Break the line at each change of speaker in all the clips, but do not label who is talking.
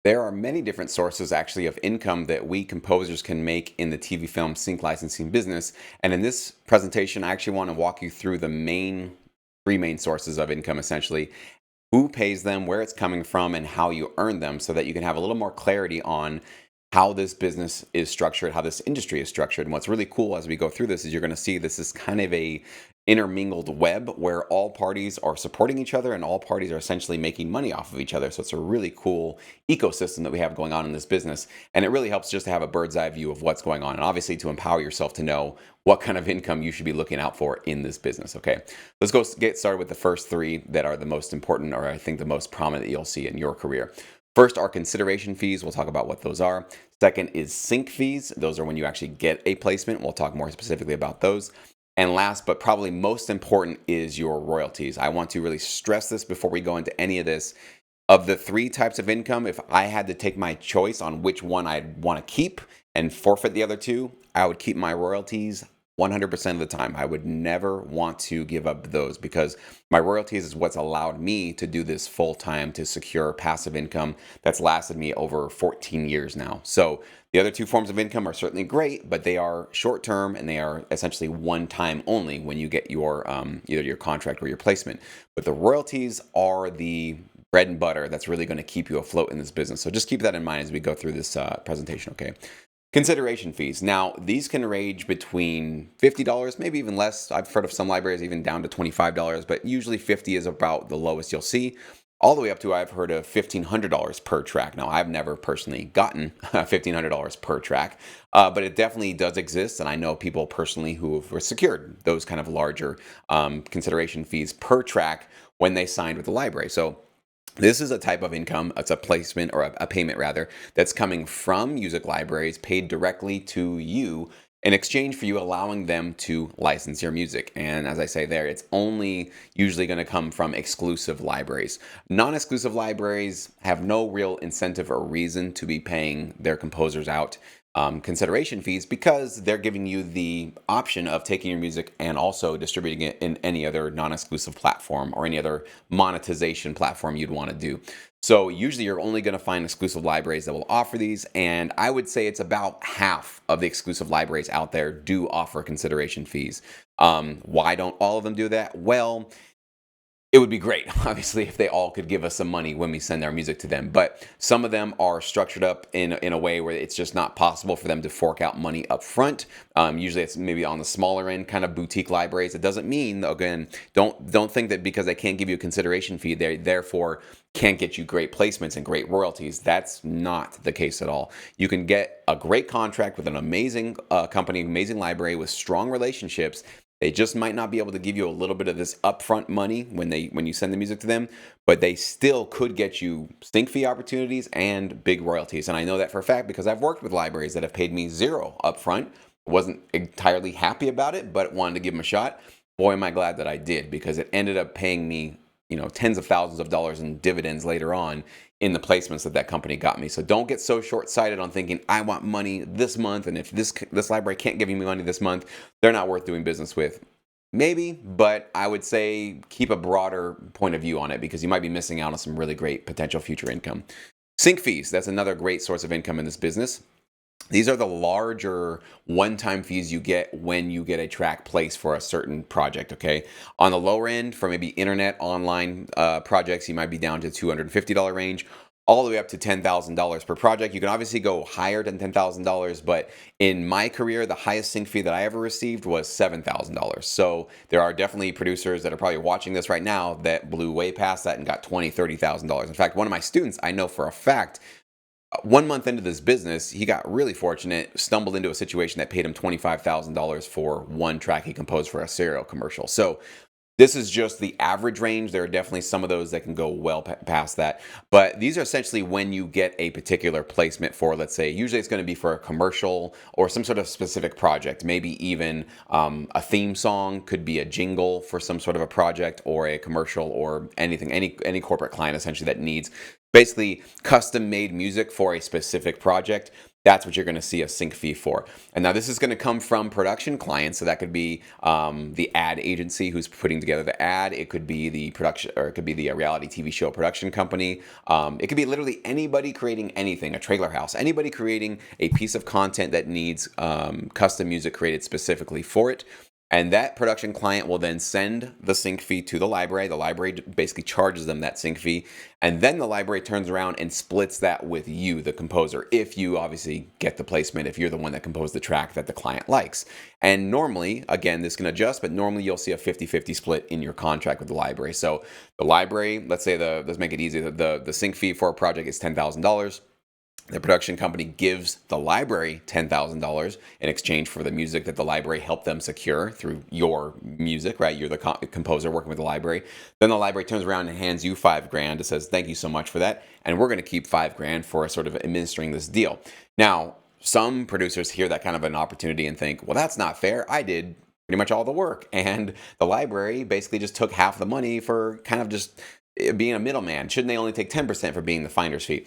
There are many different sources actually of income that we composers can make in the TV film sync licensing business. And in this presentation, I actually want to walk you through the three main sources of income essentially, who pays them, where it's coming from, and how you earn them so that you can have a little more clarity on how this business is structured, how this industry is structured. And what's really cool as we go through this is you're going to see this is kind of a intermingled web where all parties are supporting each other and all parties are essentially making money off of each other. So it's a really cool ecosystem that we have going on in this business. And it really helps just to have a bird's eye view of what's going on and obviously to empower yourself to know what kind of income you should be looking out for in this business. Okay, let's go get started with the first three that are the most important, or I think the most prominent that you'll see in your career. First are consideration fees. We'll talk about what those are. Second is sync fees. Those are when you actually get a placement. We'll talk more specifically about those. And last, but probably most important, is your royalties. I want to really stress this before we go into any of this. Of the three types of income, if I had to take my choice on which one I'd want to keep and forfeit the other two, I would keep my royalties 100% of the time. I would never want to give up those because my royalties is what's allowed me to do this full time to secure passive income that's lasted me over 14 years now. So the other two forms of income are certainly great, but they are short term and they are essentially one time only when you get your either your contract or your placement. But the royalties are the bread and butter that's really going to keep you afloat in this business. So just keep that in mind as we go through this presentation, okay? Consideration fees. Now, these can range between $50, maybe even less. I've heard of some libraries even down to $25, but usually 50 is about the lowest you'll see. All the way up to, I've heard of $1,500 per track. Now, I've never personally gotten $1,500 per track, but it definitely does exist. And I know people personally who have secured those kind of larger consideration fees per track when they signed with the library. So this is a type of income, it's a placement or a payment rather, that's coming from music libraries paid directly to you in exchange for you allowing them to license your music. And as I say there, it's only usually going to come from exclusive libraries. Non-exclusive libraries have no real incentive or reason to be paying their composers out consideration fees because they're giving you the option of taking your music and also distributing it in any other non-exclusive platform or any other monetization platform you'd want to do. So usually you're only going to find exclusive libraries that will offer these, and I would say it's about half of the exclusive libraries out there do offer consideration fees. Why don't all of them do that? Well, it would be great, obviously, if they all could give us some money when we send our music to them. But some of them are structured up in a way where it's just not possible for them to fork out money up front. Usually it's maybe on the smaller end, kind of boutique libraries. It doesn't mean, again, don't think that because they can't give you a consideration fee, they therefore can't get you great placements and great royalties. That's not the case at all. You can get a great contract with an amazing company, amazing library with strong relationships. They just might not be able to give you a little bit of this upfront money when you send the music to them, but they still could get you sync fee opportunities and big royalties. And I know that for a fact because I've worked with libraries that have paid me zero upfront. Wasn't entirely happy about it, but wanted to give them a shot. Boy, am I glad that I did, because it ended up paying me, tens of thousands of dollars in dividends later on in the placements that company got me. So don't get so short-sighted on thinking I want money this month, and if this library can't give me money this month, they're not worth doing business with. Maybe, but I would say keep a broader point of view on it because you might be missing out on some really great potential future income. Sync fees, that's another great source of income in this business. These are the larger one-time fees you get when you get a track placed for a certain project, okay? On the lower end, for maybe internet online projects, you might be down to $250 range, all the way up to $10,000 per project. You can obviously go higher than $10,000, but in my career, the highest sync fee that I ever received was $7,000. So there are definitely producers that are probably watching this right now that blew way past that and got $20,000, $30,000. In fact, one of my students, I know for a fact, 1 month into this business, he got really fortunate, stumbled into a situation that paid him $25,000 for one track he composed for a cereal commercial. So this is just the average range. There are definitely some of those that can go well past that. But these are essentially when you get a particular placement for, let's say, usually it's going to be for a commercial or some sort of specific project. Maybe even a theme song, could be a jingle for some sort of a project or a commercial or anything, any corporate client essentially that needs basically custom made music for a specific project. that's what you're going to see a sync fee for. And now this is going to come from production clients. So that could be the ad agency who's putting together the ad. It could be the production, or it could be the reality TV show production company. It could be literally anybody creating anything, a trailer house, anybody creating a piece of content that needs custom music created specifically for it. And that production client will then send the sync fee to the library. The library basically charges them that sync fee. And then the library turns around and splits that with you, the composer, if you obviously get the placement, if you're the one that composed the track that the client likes. And normally, again, this can adjust, but normally you'll see a 50-50 split in your contract with the library. So the library, let's make it easy, the sync fee for a project is $10,000. The production company gives the library $10,000 in exchange for the music that the library helped them secure through your music, right? You're the composer working with the library. Then the library turns around and hands you $5,000 and says, thank you so much for that. And we're going to keep $5,000 for sort of administering this deal. Now, some producers hear that kind of an opportunity and think, well, that's not fair. I did pretty much all the work. And the library basically just took half the money for kind of just being a middleman. Shouldn't they only take 10% for being the finder's fee?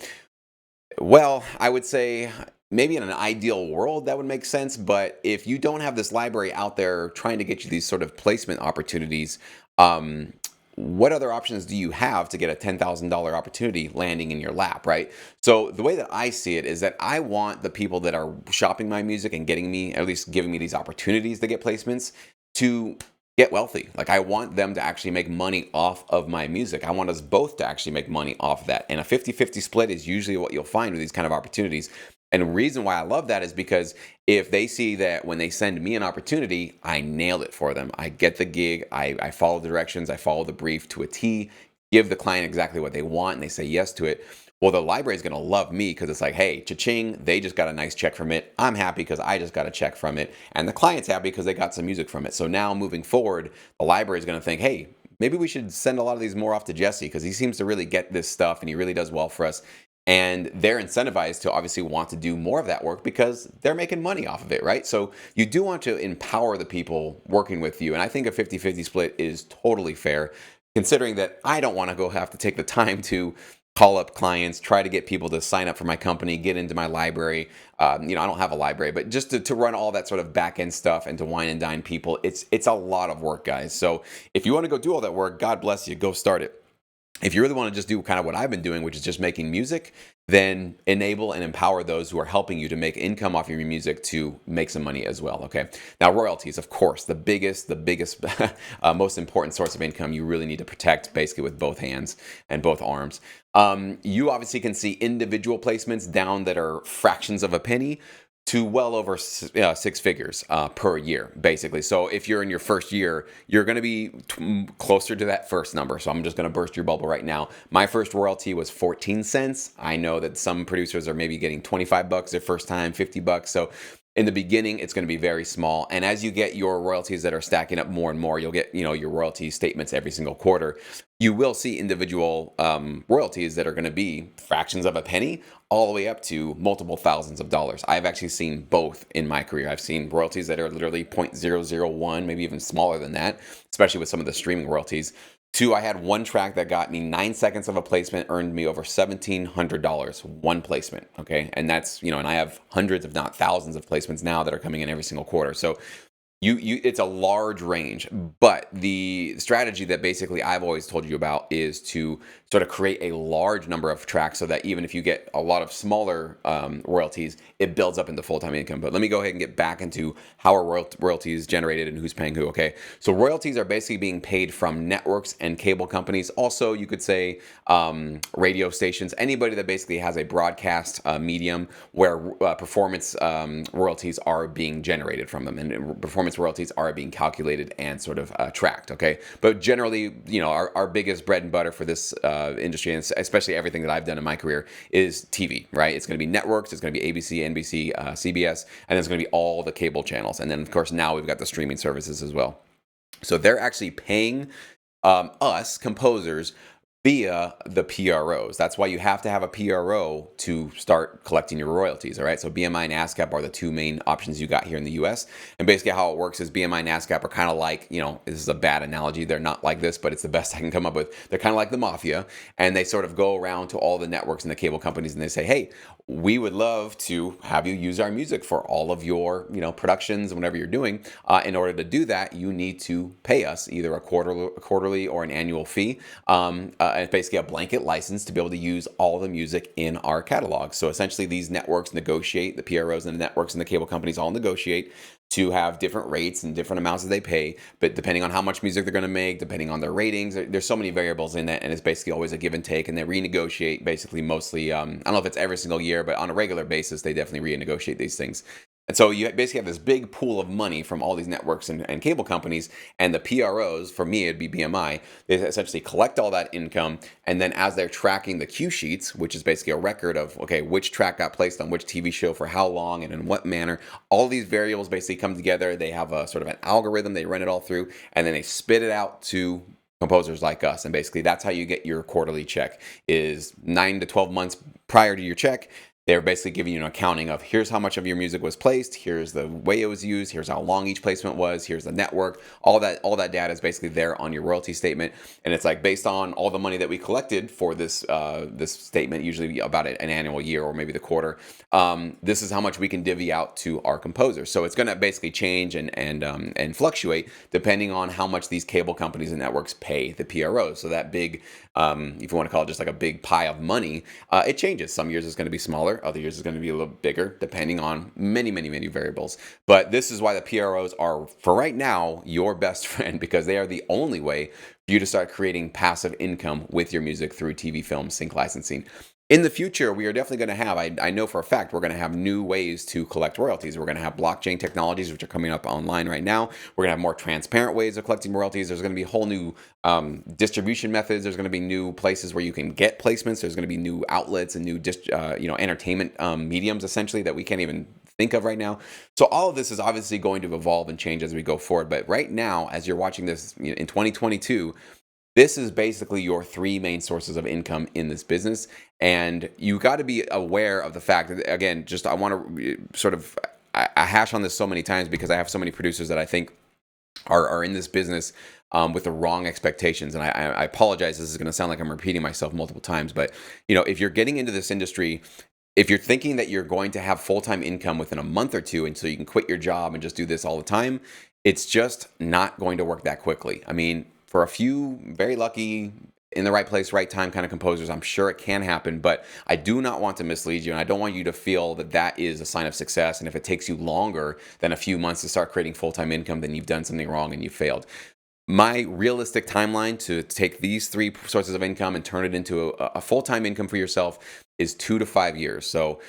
Well, I would say maybe in an ideal world that would make sense, but if you don't have this library out there trying to get you these sort of placement opportunities, what other options do you have to get a $10,000 opportunity landing in your lap, right? So the way that I see it is that I want the people that are shopping my music and getting me, at least giving me these opportunities to get placements, to get wealthy. Like, I want them to actually make money off of my music. I want us both to actually make money off of that. And a 50-50 split is usually what you'll find with these kind of opportunities. And the reason why I love that is because if they see that when they send me an opportunity, I nailed it for them. I get the gig, I follow the directions, I follow the brief to a T, give the client exactly what they want, and they say yes to it. Well, the library is going to love me because it's like, hey, cha-ching, they just got a nice check from it. I'm happy because I just got a check from it. And the client's happy because they got some music from it. So now moving forward, the library is going to think, hey, maybe we should send a lot of these more off to Jesse because he seems to really get this stuff and he really does well for us. And they're incentivized to obviously want to do more of that work because they're making money off of it, right? So you do want to empower the people working with you. And I think a 50-50 split is totally fair, considering that I don't want to go have to take the time to call up clients, try to get people to sign up for my company, get into my library. I don't have a library, but just to run all that sort of back end stuff and to wine and dine people, it's a lot of work, guys. So if you want to go do all that work, God bless you, go start it. If you really want to just do kind of what I've been doing, which is just making music, then enable and empower those who are helping you to make income off your music to make some money as well. Okay. Now, royalties, of course, the biggest, most important source of income you really need to protect basically with both hands and both arms. You obviously can see individual placements down that are fractions of a penny to well over six figures per year, basically. So if you're in your first year, you're going to be closer to that first number. So I'm just going to burst your bubble right now. My first royalty was 14 cents. I know that some producers are maybe getting $25 their first time, $50. So in the beginning, it's going to be very small. And as you get your royalties that are stacking up more and more, you'll get, your royalty statements every single quarter. You will see individual royalties that are going to be fractions of a penny all the way up to multiple thousands of dollars. I've actually seen both in my career. I've seen royalties that are literally 0.001, maybe even smaller than that, especially with some of the streaming royalties. I had one track that got me 9 seconds of a placement, earned me over $1,700, one placement. Okay. And that's, and I have hundreds, if not thousands of placements now that are coming in every single quarter. So it's a large range, but the strategy that basically I've always told you about is to sort of create a large number of tracks so that even if you get a lot of smaller royalties, it builds up into full-time income. But let me go ahead and get back into how are royalties generated and who's paying who. Okay, so royalties are basically being paid from networks and cable companies. Also, you could say radio stations, anybody that basically has a broadcast medium where performance royalties are being generated from them, and performance royalties are being calculated and sort of tracked. Okay, but generally, our biggest bread and butter for this industry, and especially everything that I've done in my career, is TV. Right? It's going to be networks. It's going to be ABC, NBC, CBS, and then it's going to be all the cable channels. And then, of course, now we've got the streaming services as well. So they're actually paying us composers via the PROs. That's why you have to have a PRO to start collecting your royalties. All right. So BMI and ASCAP are the two main options you got here in the US. And basically, how it works is BMI and ASCAP are kind of like, this is a bad analogy. They're not like this, but it's the best I can come up with. They're kind of like the mafia. And they sort of go around to all the networks and the cable companies and they say, hey, we would love to have you use our music for all of your, productions and whatever you're doing. In order to do that, you need to pay us either a quarterly or an annual fee. It's basically a blanket license to be able to use all the music in our catalog. So essentially, these networks negotiate, the PROs and the networks and the cable companies all negotiate to have different rates and different amounts that they pay, but depending on how much music they're going to make, depending on their ratings, there's so many variables in that, and it's basically always a give and take, and they renegotiate basically mostly, I don't know if it's every single year, but on a regular basis, they definitely renegotiate these things. And so you basically have this big pool of money from all these networks and cable companies, and the PROs, for me, it'd be BMI. They essentially collect all that income, and then as they're tracking the cue sheets, which is basically a record of, okay, which track got placed on which TV show for how long and in what manner, all these variables basically come together. They have a sort of an algorithm, they run it all through, and then they spit it out to composers like us. And basically that's how you get your quarterly check, is 9 to 12 months prior to your check. They're basically giving you an accounting of here's how much of your music was placed, here's the way it was used, here's how long each placement was, here's the network. All that data is basically there on your royalty statement, and it's like based on all the money that we collected for this statement, usually about an annual year or maybe the quarter. This is how much we can divvy out to our composers. So it's going to basically change and fluctuate depending on how much these cable companies and networks pay the PROs. So that big, if you want to call it just like a big pie of money, it changes. Some years it's going to be smaller. Other years is going to be a little bigger, depending on many variables. But this is why the PROs are, for right now, your best friend, because they are the only way for you to start creating passive income with your music through TV, film, sync licensing. In the future, we are definitely going to have, I know for a fact, we're going to have new ways to collect royalties. We're going to have blockchain technologies, which are coming up online right now. We're going to have more transparent ways of collecting royalties. There's going to be whole new distribution methods. There's going to be new places where you can get placements. There's going to be new outlets and new entertainment mediums, essentially, that we can't even think of right now. So all of this is obviously going to evolve and change as we go forward. But right now, as you're watching this in 2022, this is basically your three main sources of income in this business. And you got to be aware of the fact that, again, just I want to sort of, I hash on this so many times because I have so many producers that I think are in this business with the wrong expectations. And I apologize. This is going to sound like I'm repeating myself multiple times. But, if you're getting into this industry, if you're thinking that you're going to have full-time income within a month or two and so you can quit your job and just do this all the time, it's just not going to work that quickly. I mean, for a few very lucky, in the right place, right time kind of composers, I'm sure it can happen, but I do not want to mislead you, and I don't want you to feel that that is a sign of success, and if it takes you longer than a few months to start creating full-time income, then you've done something wrong and you failed. My realistic timeline to take these three sources of income and turn it into a full-time income for yourself is 2 to 5 years. So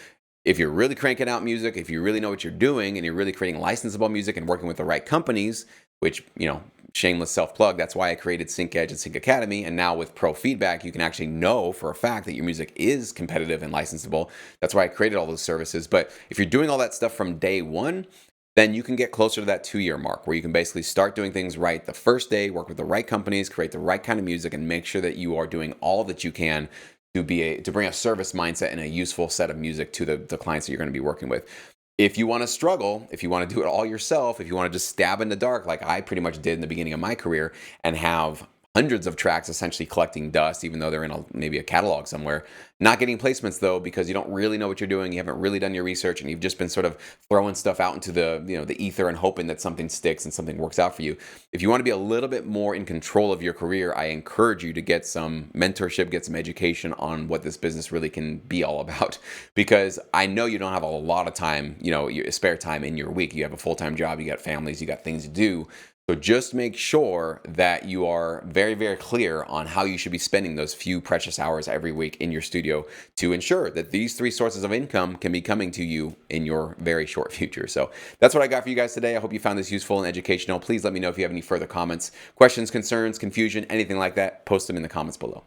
if you're really cranking out music, if you really know what you're doing, and you're really creating licensable music and working with the right companies, which, shameless self-plug, that's why I created Sync Edge and Sync Academy. And now with pro feedback, you can actually know for a fact that your music is competitive and licensable. That's why I created all those services. But if you're doing all that stuff from day one, then you can get closer to that 2-year mark where you can basically start doing things right the first day, work with the right companies, create the right kind of music, and make sure that you are doing all that you can to bring a service mindset and a useful set of music to the clients that you're going to be working with. If you want to struggle, if you want to do it all yourself, if you want to just stab in the dark like I pretty much did in the beginning of my career and have hundreds of tracks essentially collecting dust, even though they're in maybe a catalog somewhere, not getting placements though, because you don't really know what you're doing, you haven't really done your research, and you've just been sort of throwing stuff out into the ether and hoping that something sticks and something works out for you. If you want to be a little bit more in control of your career, I encourage you to get some mentorship, get some education on what this business really can be all about. Because I know you don't have a lot of time, your spare time in your week. You have a full-time job, you got families, you got things to do. So just make sure that you are very, very clear on how you should be spending those few precious hours every week in your studio to ensure that these three sources of income can be coming to you in your very short future. So that's what I got for you guys today. I hope you found this useful and educational. Please let me know if you have any further comments, questions, concerns, confusion, anything like that. Post them in the comments below.